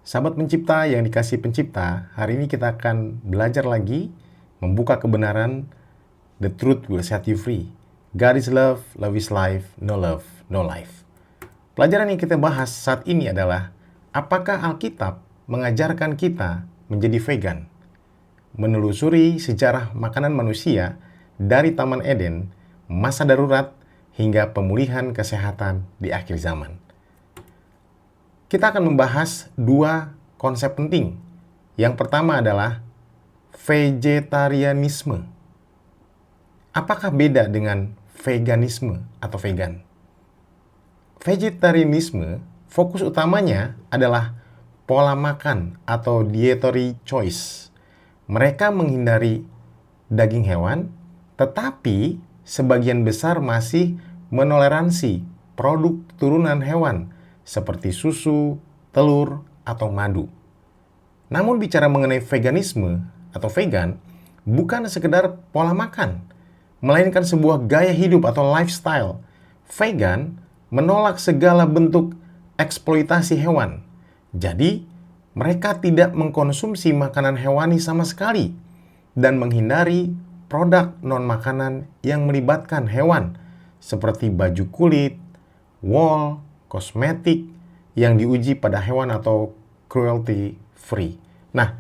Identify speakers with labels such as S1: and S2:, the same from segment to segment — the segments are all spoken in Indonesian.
S1: Sahabat pencipta yang dikasih pencipta, hari ini kita akan belajar lagi membuka kebenaran. The truth will set you free. God is love, love is life, no love, no life. Pelajaran yang kita bahas saat ini adalah, apakah Alkitab mengajarkan kita menjadi vegan? Menelusuri sejarah makanan manusia dari Taman Eden, masa darurat, hingga pemulihan kesehatan di akhir zaman. Kita akan membahas dua konsep penting. Yang pertama adalah vegetarianisme. Apakah beda dengan veganisme atau vegan? Vegetarianisme fokus utamanya adalah pola makan atau dietary choice. Mereka menghindari daging hewan, tetapi sebagian besar masih menoleransi produk turunan hewan seperti susu, telur, atau madu. Namun bicara mengenai veganisme atau vegan, bukan sekedar pola makan, melainkan sebuah gaya hidup atau lifestyle. Vegan menolak segala bentuk eksploitasi hewan. Jadi, mereka tidak mengkonsumsi makanan hewani sama sekali dan menghindari produk non-makanan yang melibatkan hewan seperti baju kulit, wool, kosmetik yang diuji pada hewan atau cruelty free. Nah,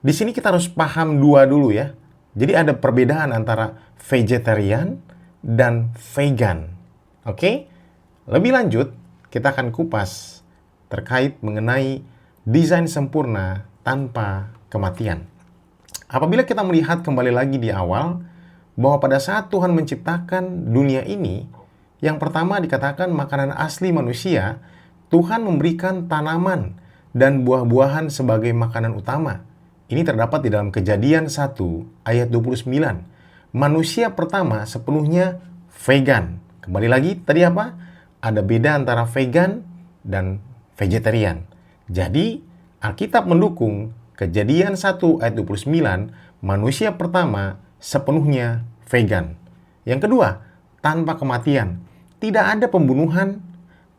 S1: di sini kita harus paham dua dulu ya. Jadi ada perbedaan antara vegetarian dan vegan. Oke? Lebih lanjut, kita akan kupas terkait mengenai desain sempurna tanpa kematian. Apabila kita melihat kembali lagi di awal, bahwa pada saat Tuhan menciptakan dunia ini, yang pertama dikatakan makanan asli manusia, Tuhan memberikan tanaman dan buah-buahan sebagai makanan utama. Ini terdapat di dalam Kejadian 1 ayat 29. Manusia pertama sepenuhnya vegan. Kembali lagi, tadi apa? Ada beda antara vegan dan vegetarian. Jadi, Alkitab mendukung Kejadian 1 ayat 29, manusia pertama sepenuhnya vegan. Yang kedua, tanpa kematian. Tidak ada pembunuhan,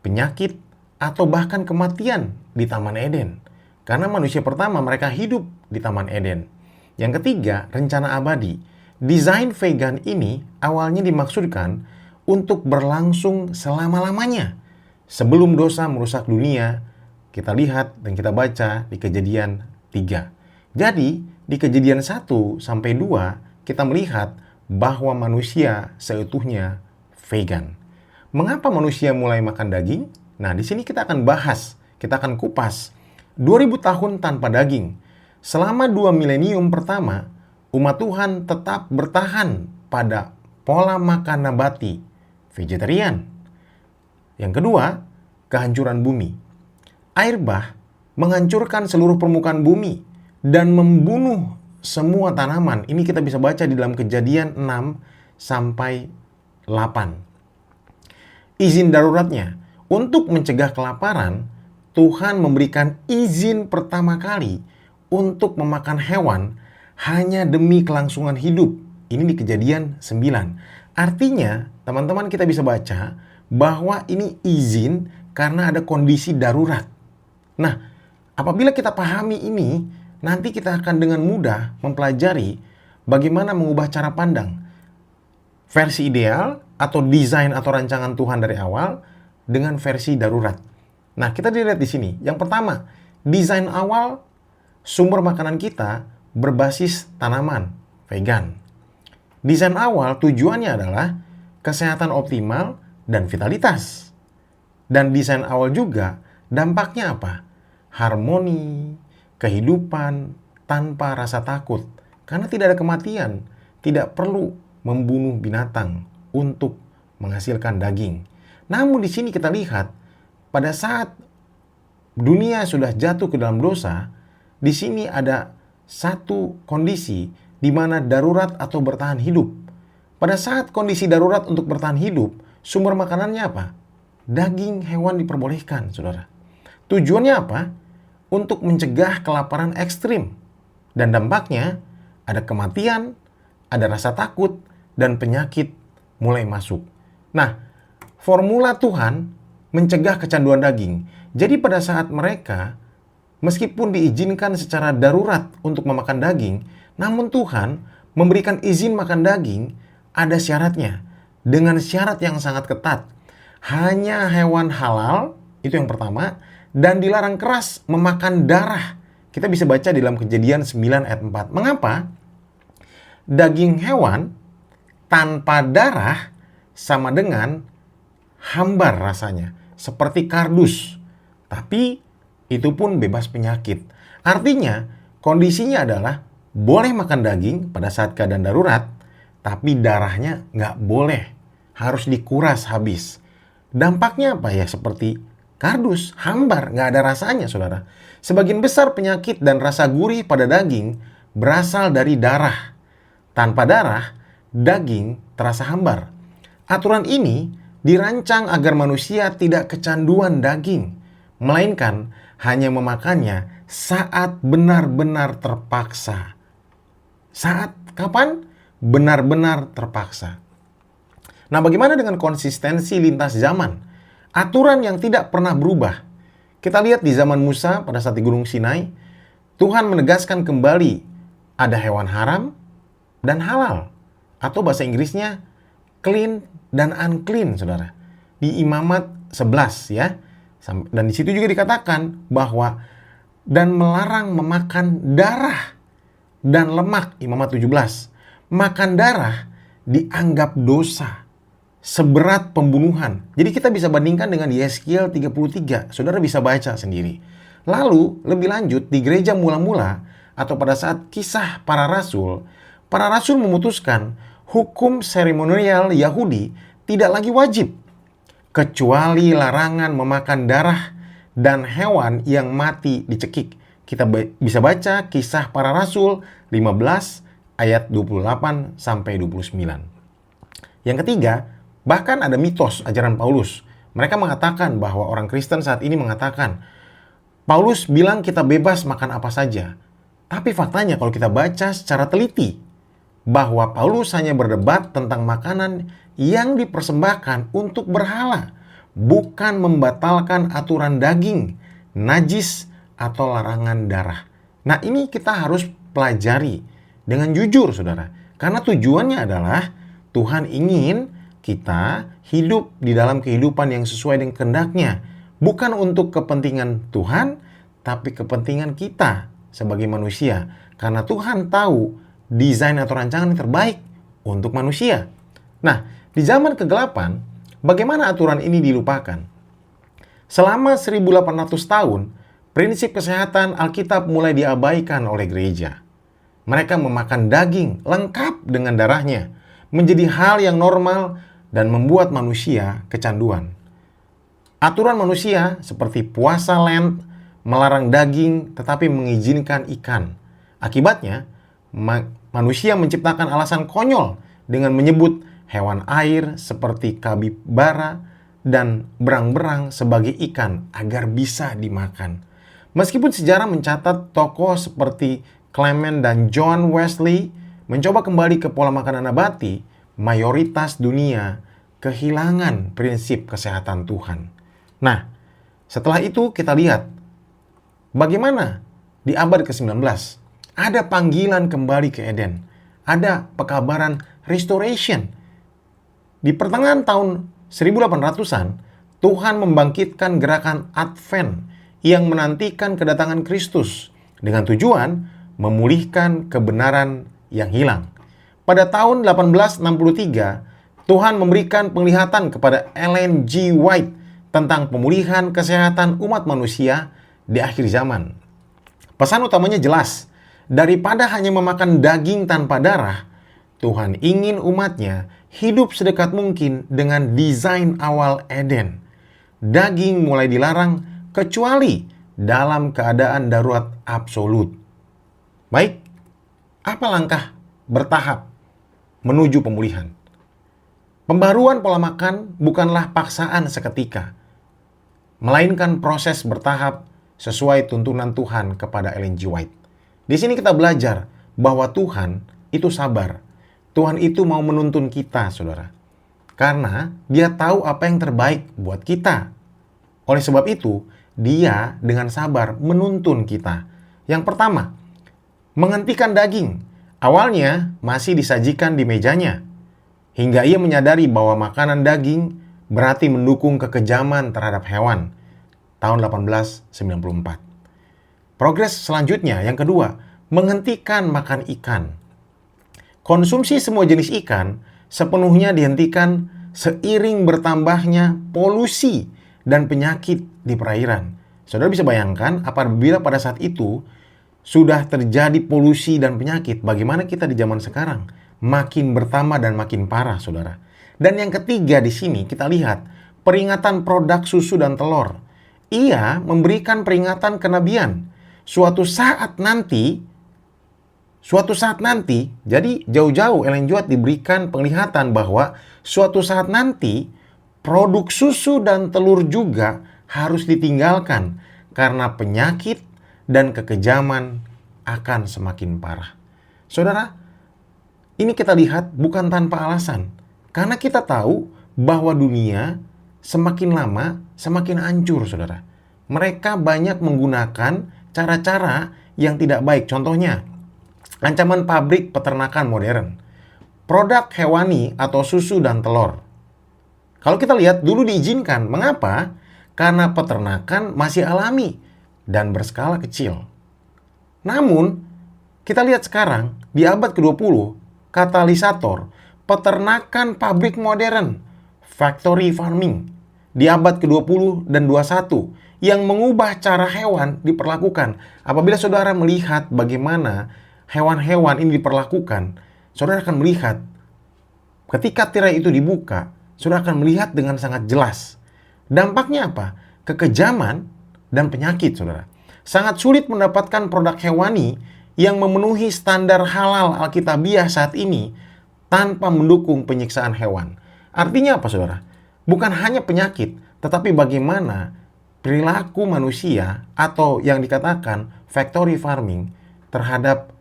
S1: penyakit, atau bahkan kematian di Taman Eden. Karena manusia pertama mereka hidup di Taman Eden. Yang ketiga, rencana abadi. Desain vegan ini awalnya dimaksudkan untuk berlangsung selama-lamanya. Sebelum dosa merusak dunia, kita lihat dan kita baca di Kejadian 3. Jadi, di Kejadian 1 sampai 2, kita melihat bahwa manusia seutuhnya vegan. Mengapa manusia mulai makan daging? Nah, di sini kita akan bahas, kita akan kupas 2000 tahun tanpa daging. Selama 2 milenium pertama, umat Tuhan tetap bertahan pada pola makan nabati, vegetarian. Yang kedua, kehancuran bumi. Air bah menghancurkan seluruh permukaan bumi dan membunuh semua tanaman. Ini kita bisa baca di dalam Kejadian 6 sampai 8. Izin daruratnya, untuk mencegah kelaparan, Tuhan memberikan izin pertama kali untuk memakan hewan hanya demi kelangsungan hidup. Ini di Kejadian 9. Artinya, teman-teman kita bisa baca bahwa ini izin karena ada kondisi darurat. Nah, apabila kita pahami ini, nanti kita akan dengan mudah mempelajari bagaimana mengubah cara pandang. Versi ideal atau desain atau rancangan Tuhan dari awal dengan versi darurat. Nah, kita dilihat di sini. Yang pertama, desain awal sumber makanan kita berbasis tanaman, vegan. Desain awal tujuannya adalah kesehatan optimal dan vitalitas. Dan desain awal juga dampaknya apa? Harmoni, kehidupan tanpa rasa takut. Karena tidak ada kematian, tidak perlu membunuh binatang untuk menghasilkan daging. Namun di sini kita lihat pada saat dunia sudah jatuh ke dalam dosa, di sini ada satu kondisi di mana darurat atau bertahan hidup. Pada saat kondisi darurat untuk bertahan hidup, sumber makanannya apa? Daging hewan diperbolehkan, saudara. Tujuannya apa? Untuk mencegah kelaparan ekstrim. Dan dampaknya ada kematian, ada rasa takut, dan penyakit mulai masuk. Nah, formula Tuhan mencegah kecanduan daging. Jadi pada saat mereka Meskipun diizinkan secara darurat untuk memakan daging, namun Tuhan memberikan izin makan daging ada syaratnya, dengan syarat yang sangat ketat. Hanya hewan halal, itu yang pertama, dan dilarang keras memakan darah. Kita bisa baca di dalam Kejadian 9 ayat 4. Mengapa? Daging hewan tanpa darah sama dengan hambar rasanya, seperti kardus. Tapi itu pun bebas penyakit. Artinya, kondisinya adalah boleh makan daging pada saat keadaan darurat, tapi darahnya nggak boleh. Harus dikuras habis. Dampaknya apa ya? Seperti kardus, hambar, nggak ada rasanya, saudara. Sebagian besar penyakit dan rasa gurih pada daging berasal dari darah. Tanpa darah, daging terasa hambar. Aturan ini dirancang agar manusia tidak kecanduan daging, melainkan hanya memakannya saat benar-benar terpaksa. Saat kapan? Benar-benar terpaksa. Nah, bagaimana dengan konsistensi lintas zaman? Aturan yang tidak pernah berubah. Kita lihat di zaman Musa pada saat di Gunung Sinai, Tuhan menegaskan kembali ada hewan haram dan halal. Atau bahasa Inggrisnya clean dan unclean, saudara. Di Imamat 11 ya. Dan di situ juga dikatakan bahwa dan melarang memakan darah dan lemak, Imamat 17. Makan darah dianggap dosa seberat pembunuhan. Jadi kita bisa bandingkan dengan Yeskiel 33. Saudara bisa baca sendiri. Lalu lebih lanjut di gereja mula-mula atau pada saat kisah para rasul memutuskan hukum seremonial Yahudi tidak lagi wajib, kecuali larangan memakan darah dan hewan yang mati dicekik. Kita bisa baca kisah para rasul 15 ayat 28 sampai 29. Yang ketiga, bahkan ada mitos ajaran Paulus. Mereka mengatakan bahwa orang Kristen saat ini mengatakan, Paulus bilang kita bebas makan apa saja. Tapi faktanya kalau kita baca secara teliti, bahwa Paulus hanya berdebat tentang makanan yang dipersembahkan untuk berhala, bukan membatalkan aturan daging, najis, atau larangan darah. Nah, ini kita harus pelajari dengan jujur, saudara. Karena tujuannya adalah Tuhan ingin kita hidup di dalam kehidupan yang sesuai dengan kehendaknya. Bukan untuk kepentingan Tuhan, tapi kepentingan kita sebagai manusia. Karena Tuhan tahu desain atau rancangan yang terbaik untuk manusia. Nah, di zaman kegelapan, bagaimana aturan ini dilupakan? Selama 1800 tahun, prinsip kesehatan Alkitab mulai diabaikan oleh gereja. Mereka memakan daging lengkap dengan darahnya, menjadi hal yang normal dan membuat manusia kecanduan. Aturan manusia seperti puasa Lent melarang daging tetapi mengizinkan ikan. Akibatnya, manusia menciptakan alasan konyol dengan menyebut hewan air seperti kapibara dan berang-berang sebagai ikan agar bisa dimakan. Meskipun sejarah mencatat tokoh seperti Clement dan John Wesley mencoba kembali ke pola makanan nabati, mayoritas dunia kehilangan prinsip kesehatan Tuhan. Nah, setelah itu kita lihat bagaimana di abad ke-19 ada panggilan kembali ke Eden. Ada pekabaran restoration. Di pertengahan tahun 1800-an, Tuhan membangkitkan gerakan Advent yang menantikan kedatangan Kristus dengan tujuan memulihkan kebenaran yang hilang. Pada tahun 1863, Tuhan memberikan penglihatan kepada Ellen G. White tentang pemulihan kesehatan umat manusia di akhir zaman. Pesan utamanya jelas, daripada hanya memakan daging tanpa darah, Tuhan ingin umatnya hidup sedekat mungkin dengan desain awal Eden. Daging mulai dilarang kecuali dalam keadaan darurat absolut. Baik, apa langkah bertahap menuju pemulihan? Pembaruan pola makan bukanlah paksaan seketika, melainkan proses bertahap sesuai tuntunan Tuhan kepada Ellen G. White. Di sini kita belajar bahwa Tuhan itu sabar. Tuhan itu mau menuntun kita, saudara. Karena Dia tahu apa yang terbaik buat kita. Oleh sebab itu, Dia dengan sabar menuntun kita. Yang pertama, menghentikan daging. Awalnya masih disajikan di mejanya, hingga ia menyadari bahwa makanan daging berarti mendukung kekejaman terhadap hewan. Tahun 1894. Progres selanjutnya, yang kedua, menghentikan makan ikan. Konsumsi semua jenis ikan sepenuhnya dihentikan seiring bertambahnya polusi dan penyakit di perairan. Saudara bisa bayangkan apabila pada saat itu sudah terjadi polusi dan penyakit, bagaimana kita di zaman sekarang? Makin bertambah dan makin parah, saudara. Dan yang ketiga di sini kita lihat peringatan produk susu dan telur. Ia memberikan peringatan kenabian. Suatu saat nanti, jadi jauh-jauh Ellen G. White diberikan penglihatan bahwa suatu saat nanti produk susu dan telur juga harus ditinggalkan karena penyakit dan kekejaman akan semakin parah. Saudara, ini kita lihat bukan tanpa alasan. Karena kita tahu bahwa dunia semakin lama semakin hancur, saudara. Mereka banyak menggunakan cara-cara yang tidak baik. Contohnya, ancaman pabrik peternakan modern. Produk hewani atau susu dan telur. Kalau kita lihat dulu diizinkan. Mengapa? Karena peternakan masih alami dan berskala kecil. Namun, kita lihat sekarang di abad ke-20, katalisator, peternakan pabrik modern, factory farming, di abad ke-20 dan 21, yang mengubah cara hewan diperlakukan. Apabila saudara melihat bagaimana hewan-hewan ini diperlakukan, saudara akan melihat ketika tirai itu dibuka, saudara akan melihat dengan sangat jelas. Dampaknya apa? Kekejaman dan penyakit, saudara. Sangat sulit mendapatkan produk hewani yang memenuhi standar halal Alkitabiah saat ini tanpa mendukung penyiksaan hewan. Artinya apa, saudara? Bukan hanya penyakit, tetapi bagaimana perilaku manusia atau yang dikatakan factory farming terhadap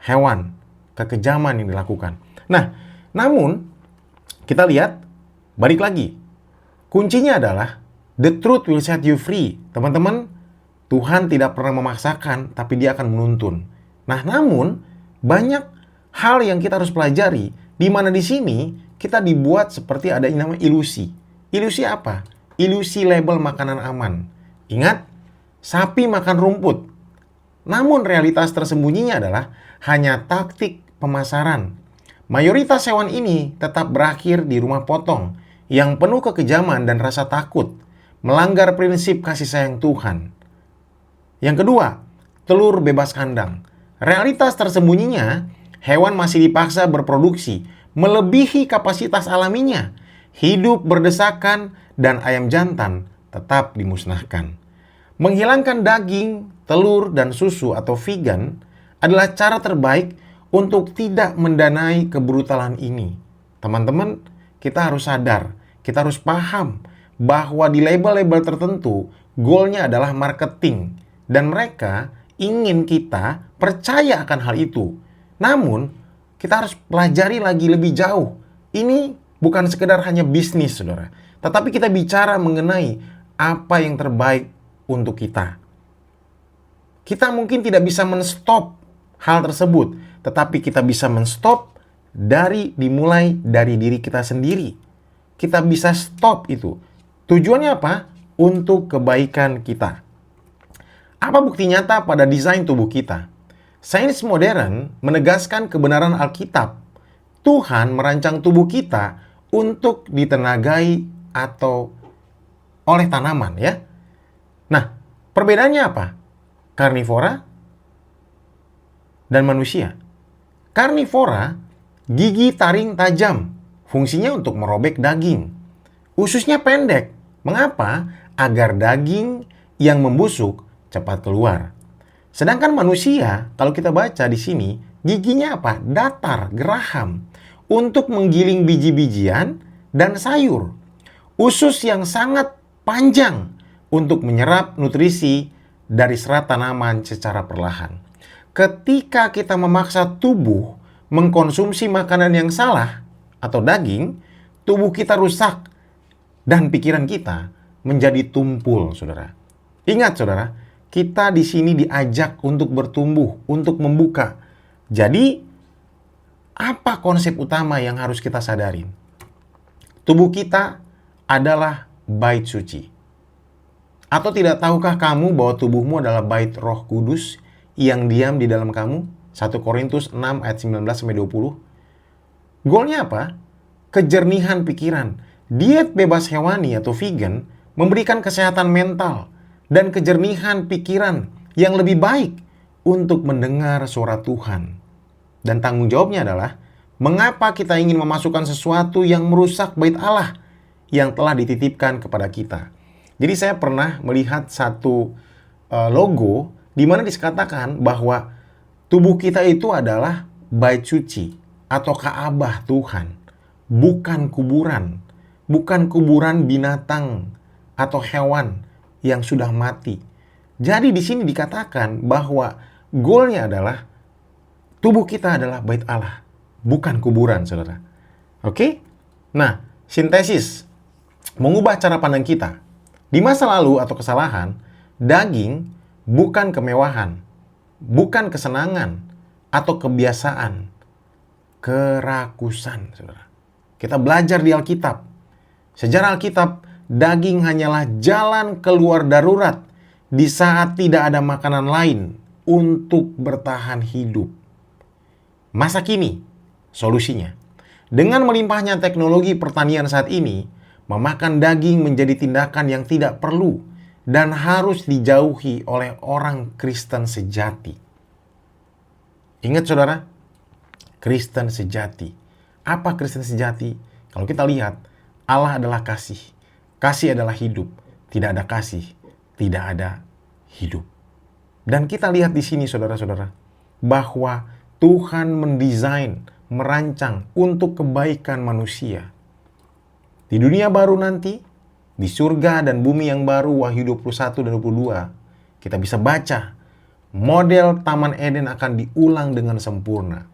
S1: hewan, kekejaman yang dilakukan. Nah, namun kita lihat, balik lagi, kuncinya adalah the truth will set you free. Teman-teman, Tuhan tidak pernah memaksakan, tapi Dia akan menuntun. Nah, namun banyak hal yang kita harus pelajari, di mana di sini kita dibuat seperti ada yang namanya ilusi. Ilusi apa? Ilusi label makanan aman. Ingat, sapi makan rumput. Namun realitas tersembunyinya adalah hanya taktik pemasaran. Mayoritas hewan ini tetap berakhir di rumah potong yang penuh kekejaman dan rasa takut, melanggar prinsip kasih sayang Tuhan. Yang kedua, telur bebas kandang. Realitas tersembunyinya, hewan masih dipaksa berproduksi melebihi kapasitas alaminya, hidup berdesakan, dan ayam jantan tetap dimusnahkan. Menghilangkan daging, telur, dan susu atau vegan adalah cara terbaik untuk tidak mendanai kebrutalan ini. Teman-teman, kita harus sadar, kita harus paham bahwa di label-label tertentu, goalnya adalah marketing. Dan mereka ingin kita percaya akan hal itu. Namun, kita harus pelajari lagi lebih jauh. Ini bukan sekedar hanya bisnis, saudara. Tetapi kita bicara mengenai apa yang terbaik untuk kita. Kita mungkin tidak bisa men-stop hal tersebut, tetapi kita bisa men-stop dimulai dari diri kita sendiri. Kita bisa stop itu. Tujuannya apa? Untuk kebaikan kita. Apa bukti nyata pada desain tubuh kita? Sains modern menegaskan kebenaran Alkitab. Tuhan merancang tubuh kita untuk ditenagai atau oleh tanaman, ya. Nah, perbedaannya apa? Karnivora dan manusia. Karnivora, gigi taring tajam, fungsinya untuk merobek daging. Ususnya pendek. Mengapa? Agar daging yang membusuk cepat keluar. Sedangkan manusia, kalau kita baca di sini, giginya apa? Datar, geraham, untuk menggiling biji-bijian dan sayur. Usus yang sangat panjang untuk menyerap nutrisi dari serat tanaman secara perlahan. Ketika kita memaksa tubuh mengkonsumsi makanan yang salah atau daging, tubuh kita rusak dan pikiran kita menjadi tumpul, saudara. Ingat saudara, kita di sini diajak untuk bertumbuh, untuk membuka. Jadi, apa konsep utama yang harus kita sadarin? Tubuh kita adalah bait suci. Atau tidak tahukah kamu bahwa tubuhmu adalah bait Roh Kudus yang diam di dalam kamu? 1 Korintus 6 ayat 19-20. Goalnya apa? Kejernihan pikiran. Diet bebas hewani atau vegan memberikan kesehatan mental dan kejernihan pikiran yang lebih baik untuk mendengar suara Tuhan. Dan tanggung jawabnya adalah, mengapa kita ingin memasukkan sesuatu yang merusak bait Allah yang telah dititipkan kepada kita. Jadi saya pernah melihat satu logo di mana dikatakan bahwa tubuh kita itu adalah bait suci atau Ka'bah Tuhan, bukan kuburan, bukan kuburan binatang atau hewan yang sudah mati. Jadi di sini dikatakan bahwa goalnya adalah tubuh kita adalah bait Allah, bukan kuburan, saudara. Oke? Nah, sintesis mengubah cara pandang kita. Di masa lalu atau kesalahan, daging bukan kemewahan, bukan kesenangan atau kebiasaan, kerakusan, saudara. Kita belajar di Alkitab. Sejarah Alkitab, daging hanyalah jalan keluar darurat di saat tidak ada makanan lain untuk bertahan hidup. Masa kini, solusinya. Dengan melimpahnya teknologi pertanian saat ini, memakan daging menjadi tindakan yang tidak perlu dan harus dijauhi oleh orang Kristen sejati. Ingat saudara, Kristen sejati. Apa Kristen sejati? Kalau kita lihat, Allah adalah kasih. Kasih adalah hidup. Tidak ada kasih, tidak ada hidup. Dan kita lihat di sini saudara-saudara, bahwa Tuhan mendesain, merancang untuk kebaikan manusia. Di dunia baru nanti, di surga dan bumi yang baru, Wahyu 21 dan 22, kita bisa baca model Taman Eden akan diulang dengan sempurna.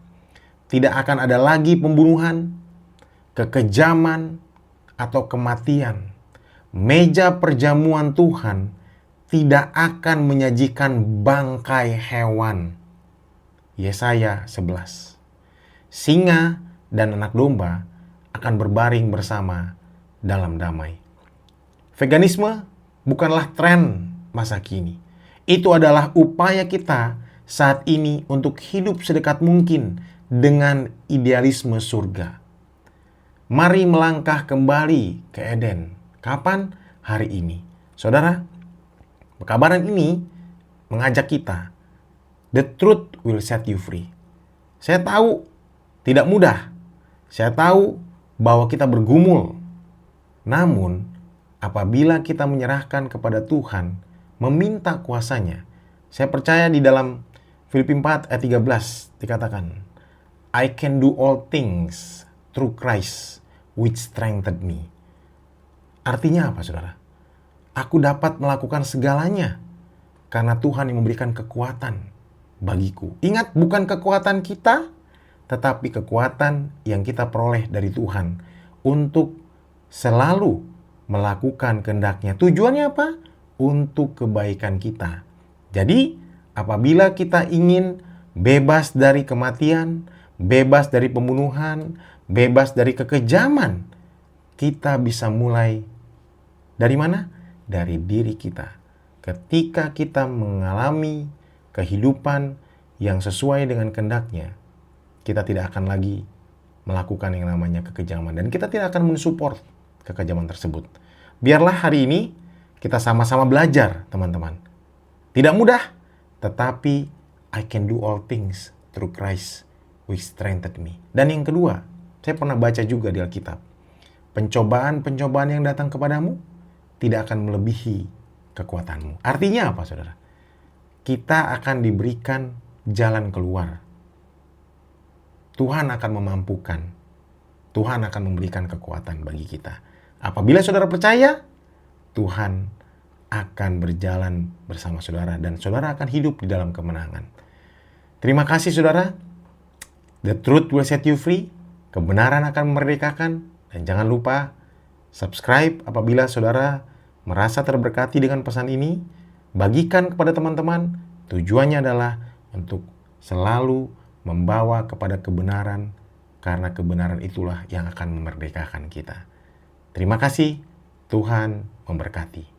S1: Tidak akan ada lagi pembunuhan, kekejaman, atau kematian. Meja perjamuan Tuhan tidak akan menyajikan bangkai hewan. Yesaya 11. Singa dan anak domba akan berbaring bersama dalam damai. Veganisme bukanlah tren masa kini. Itu adalah upaya kita saat ini untuk hidup sedekat mungkin dengan idealisme surga. Mari melangkah kembali ke Eden. Kapan? Hari ini. Saudara, pekabaran ini mengajak kita. The truth will set you free. Saya tahu tidak mudah. Saya tahu bahwa kita bergumul. Namun, apabila kita menyerahkan kepada Tuhan, meminta kuasanya, saya percaya di dalam Filipi 4 ayat 13 dikatakan, I can do all things through Christ which strengthened me. Artinya apa, saudara? Aku dapat melakukan segalanya karena Tuhan yang memberikan kekuatan bagiku. Ingat, bukan kekuatan kita, tetapi kekuatan yang kita peroleh dari Tuhan untuk selalu melakukan kehendak-Nya. Tujuannya apa? Untuk kebaikan kita. Jadi, apabila kita ingin bebas dari kematian, bebas dari pembunuhan, bebas dari kekejaman, kita bisa mulai dari mana? Dari diri kita. Ketika kita mengalami kehidupan yang sesuai dengan kehendak-Nya, kita tidak akan lagi melakukan yang namanya kekejaman. Dan kita tidak akan mensupport kekejaman tersebut. Biarlah hari ini kita sama-sama belajar, teman-teman. Tidak mudah, tetapi I can do all things through Christ which strengthened me. Dan yang kedua, saya pernah baca juga di Alkitab. Pencobaan-pencobaan yang datang kepadamu tidak akan melebihi kekuatanmu. Artinya apa, saudara? Kita akan diberikan jalan keluar. Tuhan akan memampukan. Tuhan akan memberikan kekuatan bagi kita. Apabila saudara percaya, Tuhan akan berjalan bersama saudara dan saudara akan hidup di dalam kemenangan. Terima kasih saudara. The truth will set you free. Kebenaran akan memerdekakan. Dan jangan lupa subscribe apabila saudara merasa terberkati dengan pesan ini. bagikan kepada teman-teman. Tujuannya adalah untuk selalu membawa kepada kebenaran, karena kebenaran itulah yang akan memerdekakan kita. Terima kasih, Tuhan memberkati.